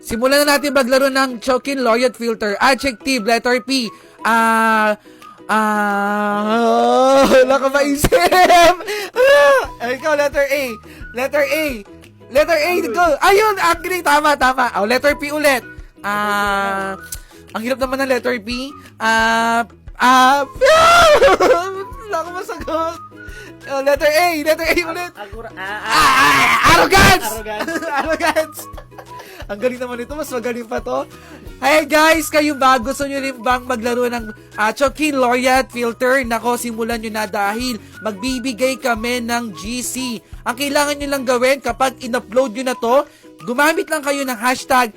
Simulan na natin maglaro ng Chokin Loyot Filter. Adjective, letter P. Wala ka maisip. Ikaw, letter A. Letter A. Letter A, go. Ayun, agree. Tama. Letter P ulit. Ang hirap naman ng letter P. Wala ka masagot. Letter A ulit. Arrogance. Arrogance. Ang galing naman ito, mas magaling pa to. Hey guys, kayo ba? Gusto nyo rin bang maglaro ng Chokin Loyot Filter? Nako, simulan nyo na dahil magbibigay kami ng GC. Ang kailangan nyo lang gawin kapag in-upload nyo na to, gumamit lang kayo ng hashtag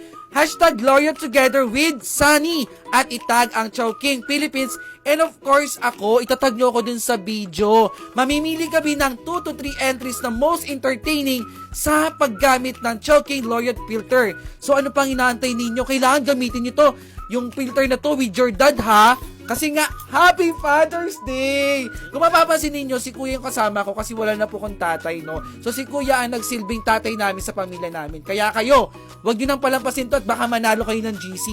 Loyot together with Sunny at itag ang Choking Philippines. And of course, itatag nyo ako dun sa video. Mamimili kami ng 2 to 3 entries na most entertaining sa paggamit ng Choking Loyot Filter. So ano pang inaantay ninyo? Kailangan gamitin nyo to. Yung filter na to with your dad, ha? Kasi nga, Happy Father's Day! Kung mapapansin ninyo, si Kuya yung kasama ko kasi wala na po kong tatay, no? So si Kuya ang nagsilbing tatay namin sa pamilya namin. Kaya kayo, wag nyo nang palampasin to at baka manalo kayo ng GC.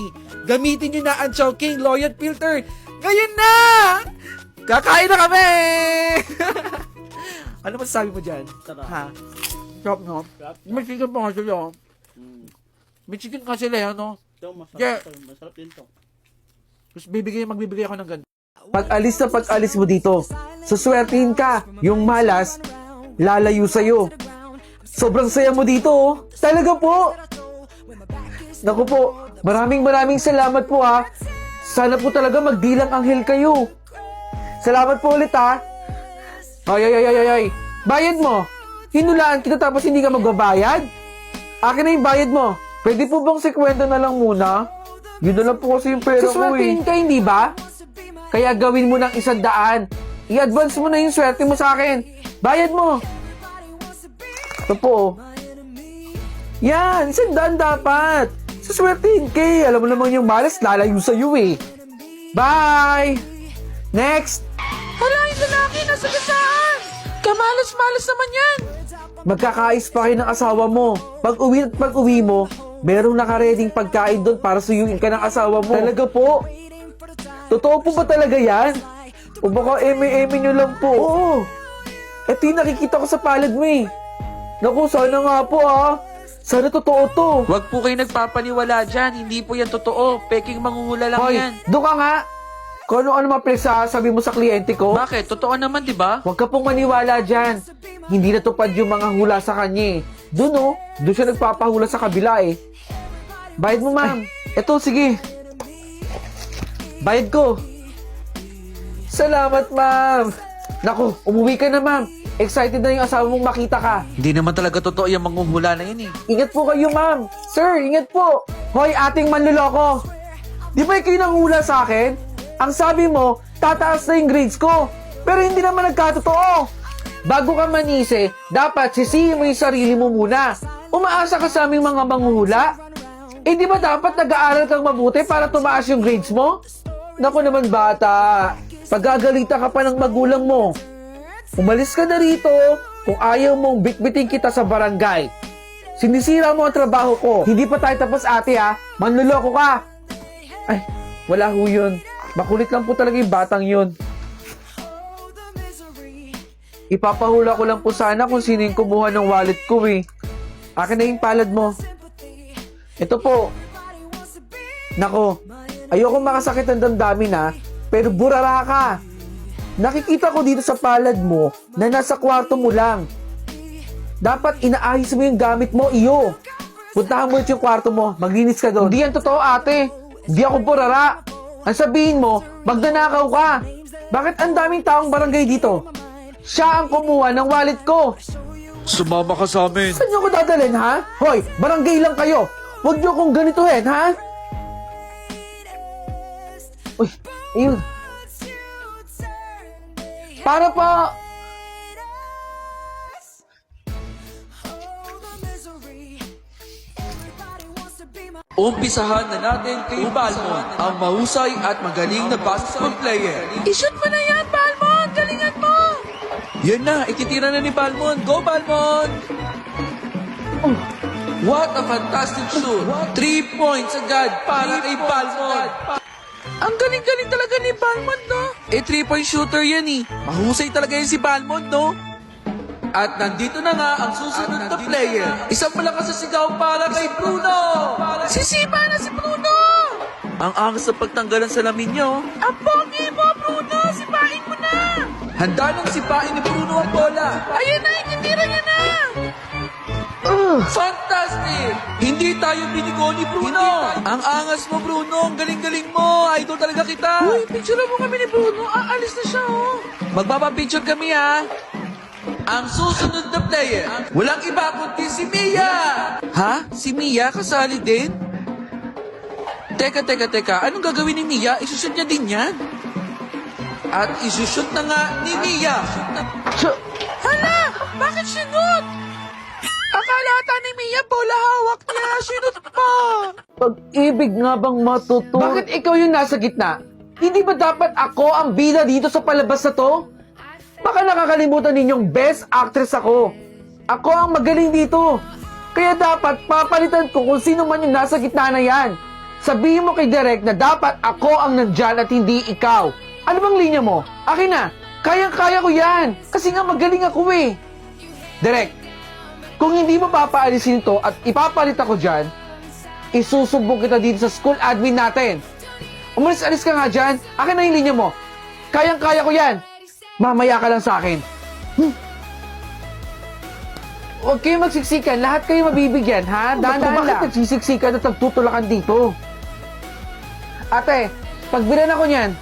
Gamitin nyo na ang Choking Loyot Filter. Ngayon na! Kakain na kami! Ano masasabi mo dyan? Ha? Sarap, no? May chicken pa nga sila. May chicken ka sila, no? Ito, masarap, Yeah. masarap din to. Tapos magbibigay ako ng ganito. Pag-alis na pag-alis mo dito, suswertihin ka. Yung malas, lalayo sa'yo. Sobrang saya mo dito, oh. Talaga po. Naku po, maraming salamat po, ha. Sana po talaga magdilang anghel kayo. Salamat po ulit, ha. Ay. Bayad mo. Hinulaan kita tapos hindi ka magbabayad? Akin na yung bayad mo. Pwede po bang 50 na lang muna? Yun na lang po kasi yung pera ko, Suswertihin ka, hindi ba? Kaya gawin mo ng 100. I-advance mo na yung swerte mo sa akin. Bayad mo. Ito po. Yan, 100 dapat. Suswertihin ka eh. Alam mo naman yung malas, lalayo sa'yo eh. Bye! Next! Hala, yung lalaki, nasa gasaan! Kamalas-malas naman yan! Magkakais pa kayo ng asawa mo. Pag uwi mo, merong nakareding pagkain doon para suyuin ka ng asawa mo. Talaga po? Totoo po ba talaga yan? O baka eme-eme nyo lang po? Oo. Ito yung nakikita ko sa palad mo eh. Naku, sana nga po ha. Sana totoo to. Huwag po kayo nagpapaniwala dyan. Hindi po yan totoo. Peking manghuhula lang Hoy, yan. doon ka nga. Kung ano-ano sabi mo sa kliyente ko. Bakit? Totoo naman, di ba? Huwag ka pong maniwala dyan. Hindi natupad yung mga hula sa kanya eh. Doon oh. Doon siya nagpapahula sa kabila eh. Bayad mo, ma'am. Eto, sige. Bayad ko. Salamat, ma'am. Naku, umuwi ka na, ma'am. Excited na yung asawa mong makita ka. Hindi naman talaga totoo yung manghuhula na yun eh. Ingat po kayo, ma'am. Sir, ingat po. Hoy, ating manluloko. Di ba kayo nanghula sa akin? Ang sabi mo, tataas na yung grades ko. Pero hindi naman nagkatotoo. Bago ka manise, dapat sisihin mo yung sarili mo muna. Umaasa ka sa aming mga manghuhula. Eh di ba dapat nag-aaral kang mabuti para tumaas yung grades mo? Naku naman bata, paggagalita ka pa ng magulang mo. Umalis ka na rito kung ayaw mong bitbitin kita sa barangay. Sinisira mo ang trabaho ko. Hindi pa tayo tapos ate ha, manluloko ka. Ay, wala ho yun. Makulit lang po talaga yung batang yun. Ipapahula ko lang po sana kung sino yung kumuha ng wallet ko eh. Akin na yung palad mo. Ito po. Nako, ayoko makasakit ng damdamin ha, pero burara ka. Nakikita ko dito sa palad mo na nasa kwarto mo lang. Dapat inaayos mo yung gamit mo, iyo. Puntahan mo yung kwarto mo, maglinis ka doon. Hindi yan totoo ate. Hindi ako burara. Ang sabihin mo, magnanakaw ka. Bakit ang daming taong barangay dito? Siya ang kumuha ng wallet ko. Sumama ka sa amin. Saan nyo ko dadalhin, ha? Hoy, barangay lang kayo. Huwag nyo kong ganituhin, ha? Uy, ayun. Para po. Umpisahan na natin kay Balmon, ang mahusay at magaling na basketball player. I-shoot mo na yan, Balmon! Galingan mo! Yan na, ikitira na ni Balmon. Go, Balmon! Oh, What a fantastic shoot! 3 points agad para kay Balmond. Ang galing-galing talaga ni Balmond, no? 3-point shooter yan eh. Mahusay talaga yan si Balmond, no? At nandito na nga ang susunod na player. Isang malakas na sigaw para kay Bruno! Sisipa na si Bruno! Ang angas na pagtanggal ng salamin niyo. Ang pogi mo, Bruno! Sipain mo na! Handa nang sipain ni Bruno ang bola. Ayan na, ititira niya na! Fantastic! Hindi tayo binigo ni Bruno! Ang angas mo, Bruno! Ang galing-galing mo! Idol talaga kita! Uy, picture mo kami ni Bruno. Aalis na siya, oh! Magpapapicture kami, ha? Ang susunod na player, walang iba kundi si Mia! Ha? Si Mia kasali din? Teka. Anong gagawin ni Mia? Isushoot niya din yan? At isushoot na nga ni Mia! Hala! Bakit sinut? Akala ata ni Mia bola hawak niya. Sinut pa! Pag-ibig nga bang matuto? Bakit ikaw yung nasa gitna? Hindi ba dapat ako ang bida dito sa palabas na to? Baka nakakalimutan ninyong best actress ako. Ako ang magaling dito. Kaya dapat papalitan ko kung sino man yung nasa gitna na yan. Sabihin mo kay Direk na dapat ako ang nandyan at hindi ikaw. Ano bang linya mo? Akin na. Kayang-kaya ko yan. Kasi nga magaling ako eh. Direk, kung hindi mo papaalisin to at ipapalit ako dyan, isusubok kita dito sa school admin natin. Umalis-alis ka nga dyan. Akin na yung linya mo. Kayang-kaya ko yan. Mamaya ka lang sa akin. Huwag kayo magsiksikan. Lahat kayo mabibigyan, ha? Dahan-dahan lang. Bakit nagsisiksikan at nagtutulakan dito? Ate, pagbilan ako niyan.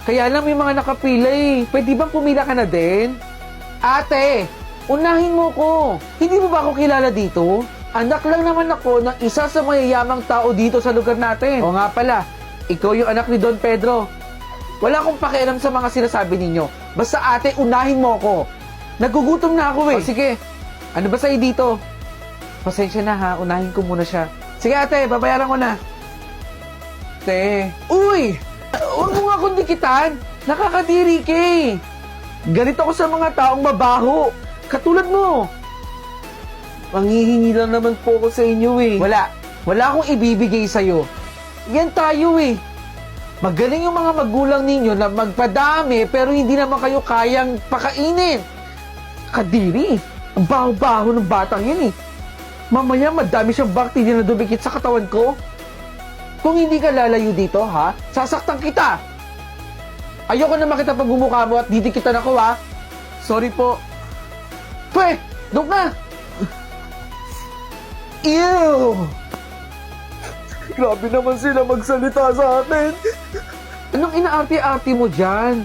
Kaya lang may mga nakapila eh. Pwede bang pumila ka na din? Ate, unahin mo ko. Hindi mo ba ako kilala dito? Anak lang naman ako ng isa sa mayayamang tao dito sa lugar natin. O nga pala, ikaw yung anak ni Don Pedro. Wala akong pakialam sa mga sinasabi ninyo. Basta ate, unahin mo ako. Nagugutom na ako eh. O sige, ano ba sa'yo dito? Pasensya na ha, unahin ko muna siya. Sige ate, babayaran ko na. Ate, uy! Huwag mo nga akong dikitan. Nakakadiri ka eh. Ganito ako sa mga taong mabaho. Katulad mo. Manghihingi lang naman po ako sa inyo eh. Wala akong ibibigay sa'yo. Yan tayo eh. Magaling yung mga magulang ninyo na magpadami pero hindi naman kayo kayang pakainin. Kadiri, ang baho-baho ng batang yun eh. Mamaya madami siyang bakterya na dumikit sa katawan ko. Kung hindi ka lalayo dito ha, sasaktan kita. Ayoko na makita pag bumukha mo at didikitan ako ha. Sorry po. Pwe, dok na. Ew! Grabe naman sila magsalita sa atin. Anong inaarte-arte mo dyan?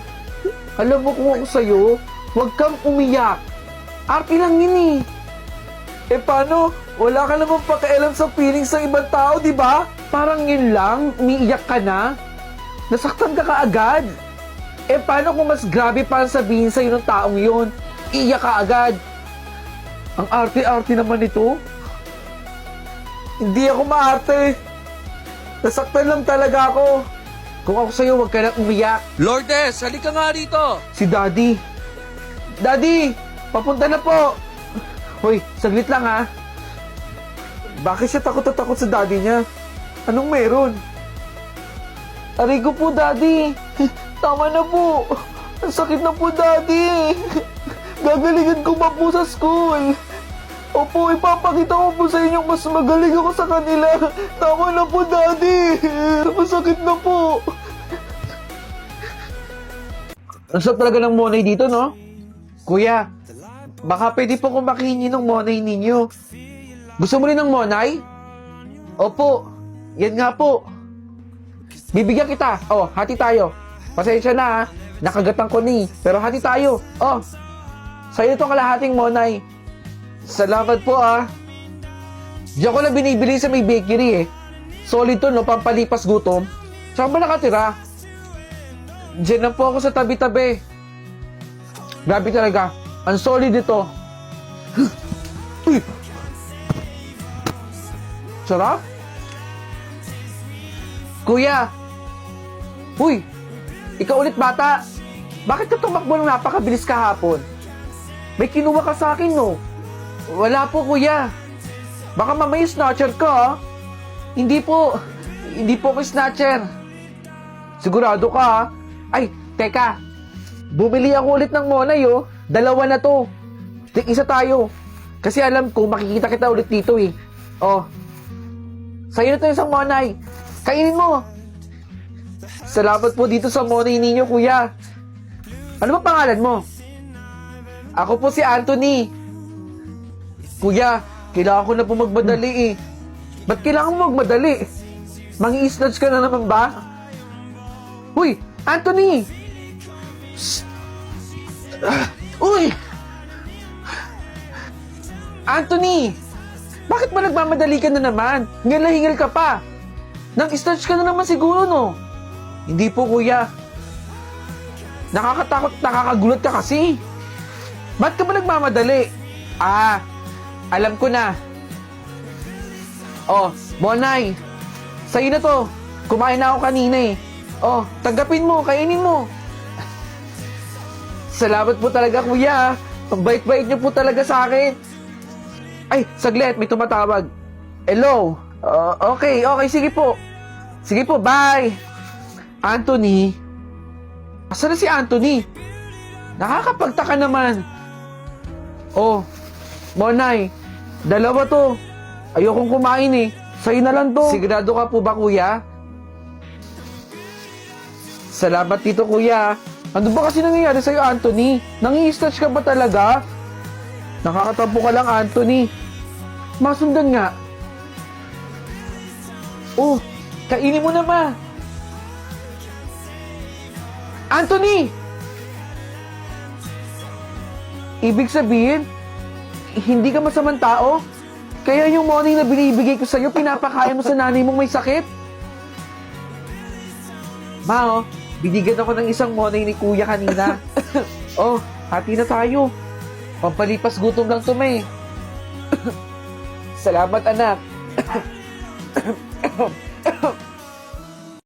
Alam mo kung ako sa'yo, huwag kang umiyak. Arte lang yun eh. Paano? Wala ka namang pakialam sa feelings ng ibang tao, di ba? Parang yun lang, umiiyak ka na. Nasaktan ka kaagad. Paano kung mas grabe pa ang sabihin sa'yo ng taong yun? Iiyak ka agad. Ang arte-arte naman ito. Hindi ako maarte. Nasaktan lang talaga ako. Kung ako sa'yo, huwag ka na umiyak. Lourdes, halika nga rito. Si Daddy. Daddy, papunta na po. Hoy, saglit lang ha. Bakit siya takot na takot sa daddy niya? Anong meron? Aray ko po, Daddy. Tama na po. Ang sakit na po, Daddy. Gagalingan ko pa po sa school. Opo, ipapakita ko po sa inyo mas magaling ako sa kanila. Tama na po, Daddy. Masakit na po. Ang sarap talaga ng monay dito, no? Kuya, baka pwede po kong makihingi ng monay ninyo. Gusto mo rin ng monay? Opo, yan nga po. Bibigyan kita. Oh, hati tayo. Pasensya na ha. Nakagatan ko ni. Pero hati tayo. Oh, sa'yo itong kalahating monay. Salamat po ah. Diyan ko lang binibili sa may bakery eh. Solid to no, pampalipas gutom. Saan ba nakatira? Diyan lang po ako sa tabi-tabi. Grabe talaga. Ang solid ito. Uy! Sarap? Kuya! Uy! Ikaw ulit bata! Bakit ka tumakbo ng napakabilis kahapon? May kinuha ka sa akin no? Wala po kuya. Baka mamaya snatcher ka, ha? Hindi po ako snatcher. Sigurado ka, ha? Ay, teka. Bumili ako ulit ng Monay, oh. 2 na to. Tig-isa tayo. Kasi alam ko, makikita kita ulit dito, eh. Oh. Sa'yo na to isang Monay. Kainin mo. Salamat po dito sa Monay ninyo, kuya. Ano ba pangalan mo? Ako po si Anthony. Kuya, kailangan ko na po magmadali, eh. Ba't kailangan mo magmadali? Mangi-snatch ka na naman ba? Uy, Anthony! Shh! Uy! Anthony! Bakit ba nagmamadali ka na naman? Hingal na hingal ka pa. Nang-snatch ka na naman siguro, no? Hindi po, kuya. Nakakatakot, nakakagulat ka kasi. Ba't ka ba nagmamadali? Alam ko na. Oh, Monay. Sa'yo na to. Kumain na ako kanina, eh. Oh, tanggapin mo, kainin mo. Salamat po talaga, kuya. Ang bait-bait niyo po talaga sa akin. Ay, saglit, may tumatawag. Hello? Okay, sige po. Sige po, bye. Anthony? Asan na si Anthony? Nakakapagtaka naman. Oh, Monay, 2 to. Ayokong kumain, eh. Sa'yo na lang to. Sigurado ka po ba, kuya? Salamat dito, kuya. Ano ba kasi nangyayari sa'yo, Anthony? Nangi-snatch ka ba talaga? Nakakatampo ka lang, Anthony. Masundan nga. Oh, kainin mo na ba? Anthony! Ibig sabihin, hindi ka masamang tao? Kaya yung money na binibigay ko sa'yo, pinapakain mo sa nanay mong may sakit? Ma, binigyan ako ng isang money ni kuya kanina. Oh, hati na tayo. Pampalipas gutom lang to, may. Salamat, anak.